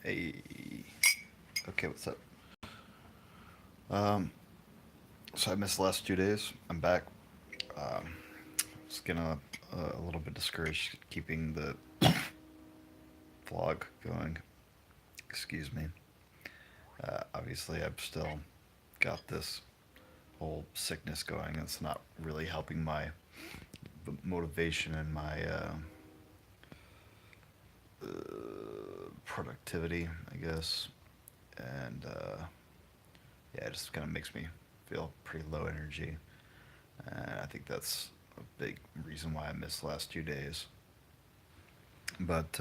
Hey, okay, what's up? Um, so I missed the last 2 days. I'm back. Was gonna a little bit discouraged keeping the vlog going. Excuse me. Obviously, I've still got this whole sickness going. It's not really helping my motivation and my productivity, I guess. And yeah, it just kind of makes me feel pretty low energy. And I think that's a big reason why I missed the last 2 days. But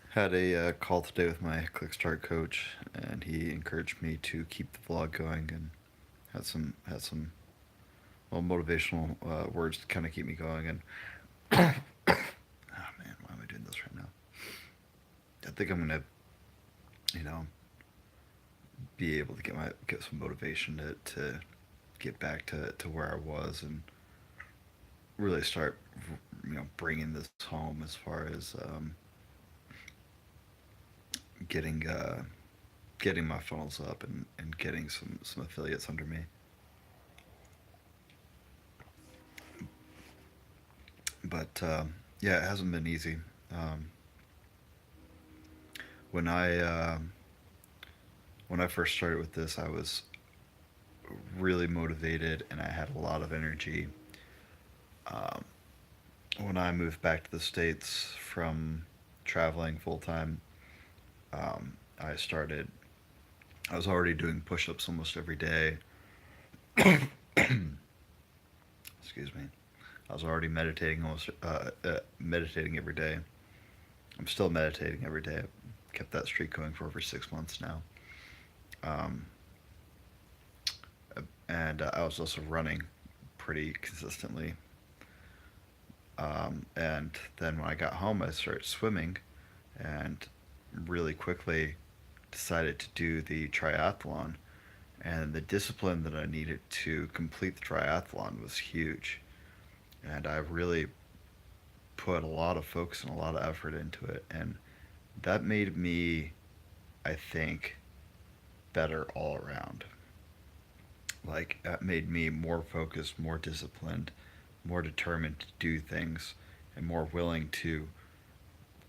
had a call today with my Clickstart coach, and he encouraged me to keep the vlog going, and had some well motivational words to kind of keep me going. And oh man, why am I doing this right now? I think I'm gonna, you know, be able to get some motivation to get back to where I was and really start, bringing this home as far as getting getting my funnels up and getting some affiliates under me. But yeah, it hasn't been easy. Um, when I when I first started with this, I was really motivated and I had a lot of energy. Um, when I moved back to the states from traveling full time, I started. I was already doing push-ups almost every day. Excuse me. I was already meditating meditating every day. I'm still meditating every day. I've kept that streak going for over 6 months now. Um, and I was also running pretty consistently. And then when I got home, I started swimming, and really quickly decided to do the triathlon. And the discipline that I needed to complete the triathlon was huge. And I really put a lot of focus and a lot of effort into it. And that made me, I think, better all around. Like, that made me more focused, more disciplined, more determined to do things, and more willing to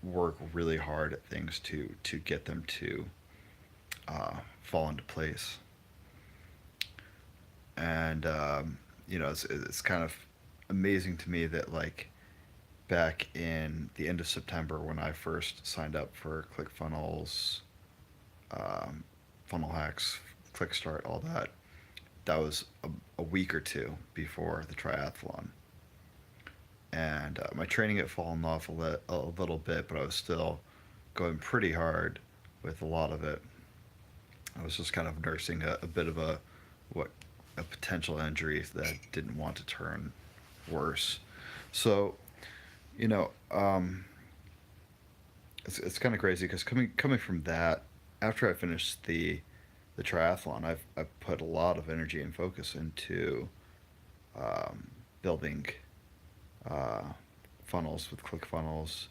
work really hard at things to get them to fall into place. And it's kind of amazing to me that, like, back in the end of September when I first signed up for ClickFunnels, um, Funnel Hacks, ClickStart, all that. That was a week or two before the triathlon, and my training had fallen off a little bit, but I was still going pretty hard with a lot of it. I was just kind of nursing a bit of what a potential injury that I didn't want to turn worse. So you know, it's kind of crazy because coming from that, after I finished the triathlon, I've put a lot of energy and focus into um, building uh, funnels with ClickFunnels,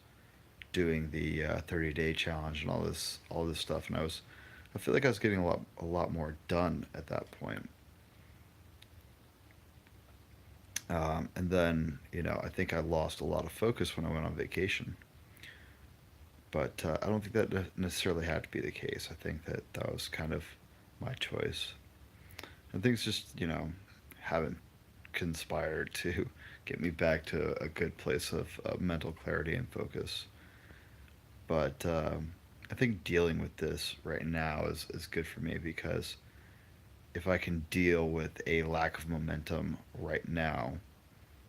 doing the 30-day challenge and all this stuff, and I feel like I was getting a lot more done at that point. And then I think I lost a lot of focus when I went on vacation. But I don't think that necessarily had to be the case. I think that was kind of my choice. And things just, haven't conspired to get me back to a good place of mental clarity and focus. But I think dealing with this right now is good for me because if I can deal with a lack of momentum right now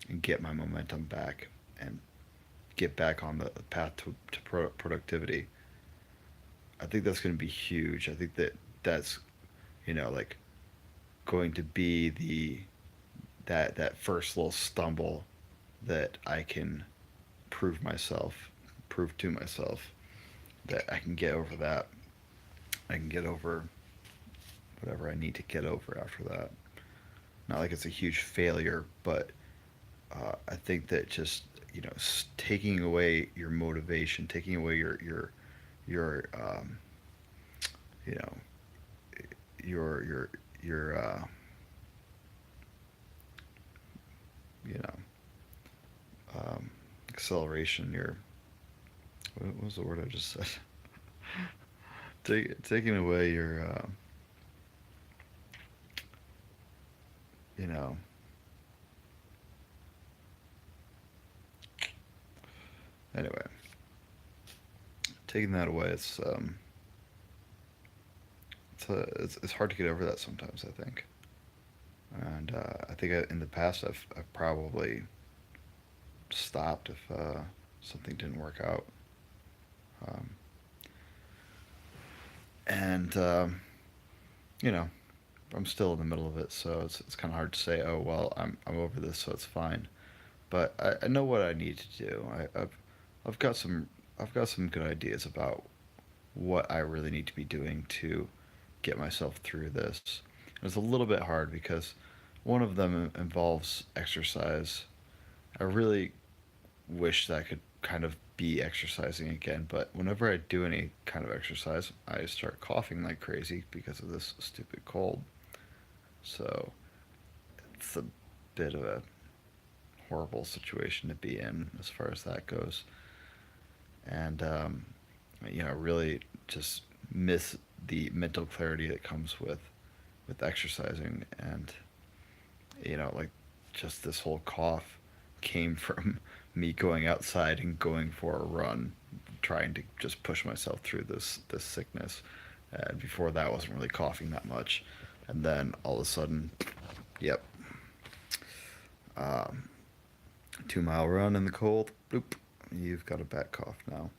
and get my momentum back and get back on the path to productivity, I think that's going to be huge. I think that's like going to be that first little stumble that I can prove to myself that I can get over that. I can get over whatever I need to get over after that. Not like it's a huge failure, but I think that just taking away your motivation, taking away your you know, your your you know acceleration, your what was the word I just said? Taking away your you know anyway, taking that away, it's hard to get over that sometimes, I think. And I think in the past I've probably stopped if something didn't work out. Um, and you know, I'm still in the middle of it, so it's kind of hard to say. Oh well, I'm over this, so it's fine. But I know what I need to do. I've got some I've got some good ideas about what I really need to be doing to get myself through this. And it's a little bit hard because one of them involves exercise. I really wish that I could kind of be exercising again, but whenever I do any kind of exercise, I start coughing like crazy because of this stupid cold. So it's a bit of a horrible situation to be in as far as that goes. And, really just miss the mental clarity that comes with exercising. And, like just this whole cough came from me going outside and going for a run, trying to just push myself through this sickness. And before that, I wasn't really coughing that much, and then all of a sudden, yep, um, 2 mile run in the cold, bloop, you've got a bad cough now.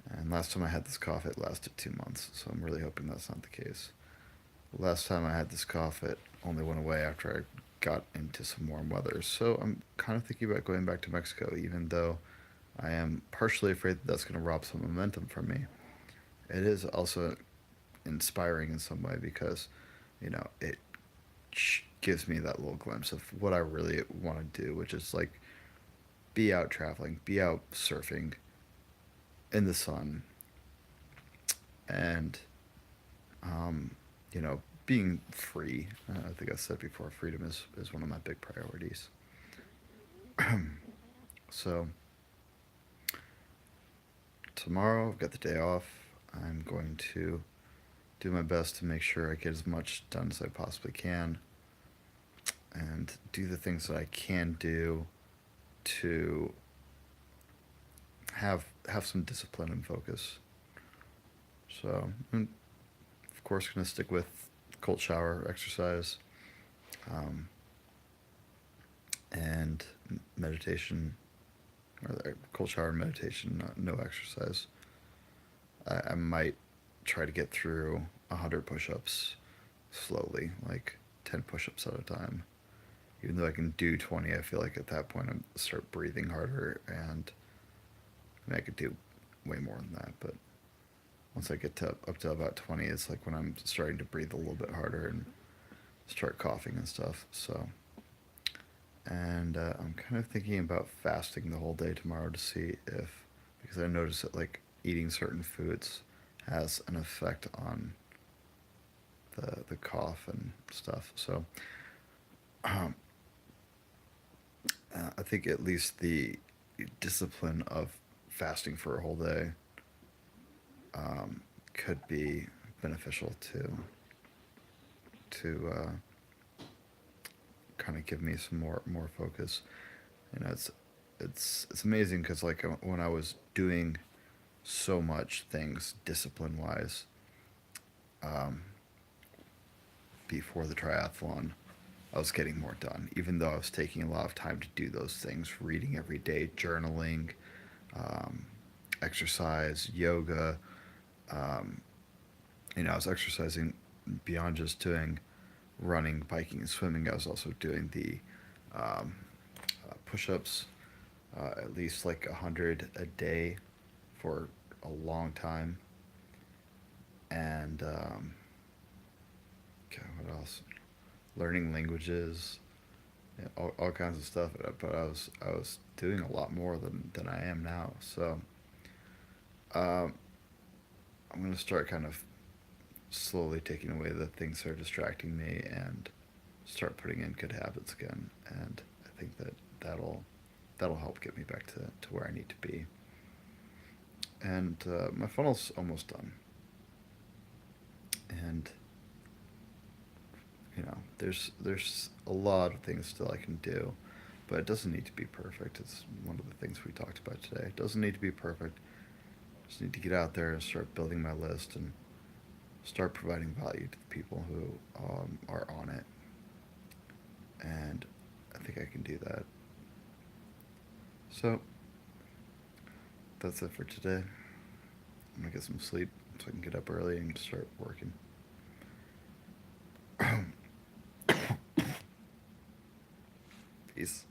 And last time I had this cough, it lasted 2 months, so I'm really hoping that's not the case. Last time I had this cough, it only went away after I got into some warm weather. So I'm kind of thinking about going back to Mexico, even though I am partially afraid that that's going to rob some momentum from me. It is also inspiring in some way because, it gives me that little glimpse of what I really want to do, which is like be out traveling, be out surfing in the sun, and um, being free. I think I said before, freedom is one of my big priorities. So tomorrow I've got the day off. I'm going to do my best to make sure I get as much done as I possibly can and do the things that I can do to have some discipline and focus. So I'm of course going to stick with cold shower, exercise, um, and meditation, or cold shower and meditation, no exercise. I might try to get through 100 push-ups slowly, like 10 push-ups at a time. Even though I can do 20, I feel like at that point I start breathing harder, and I could do way more than that. But once I get to up to about 20, it's like when I'm starting to breathe a little bit harder and start coughing and stuff. So, and I'm kind of thinking about fasting the whole day tomorrow to see if, because I noticed that like eating certain foods has an effect on the cough and stuff. So, um, I think at least the discipline of fasting for a whole day could be beneficial to kind of give me some more focus. It's amazing because like when I was doing so much things discipline wise um, before the triathlon, I was getting more done, even though I was taking a lot of time to do those things, reading every day, journaling, um, exercise, yoga. Um, I was exercising beyond just doing running, biking, and swimming. I was also doing the push-ups, at least like 100 a day for a long time. And okay, what else? Learning languages, all kinds of stuff. But I was doing a lot more than I am now. So um, I'm gonna start kind of slowly taking away the things that are distracting me and start putting in good habits again. And I think that that'll that'll help get me back to where I need to be. And my funnel's almost done. And there's a lot of things still I can do, but it doesn't need to be perfect. It's one of the things we talked about today. It doesn't need to be perfect. I just need to get out there and start building my list and start providing value to the people who are on it. And I think I can do that. So that's it for today. I'm gonna get some sleep so I can get up early and start working. Peace.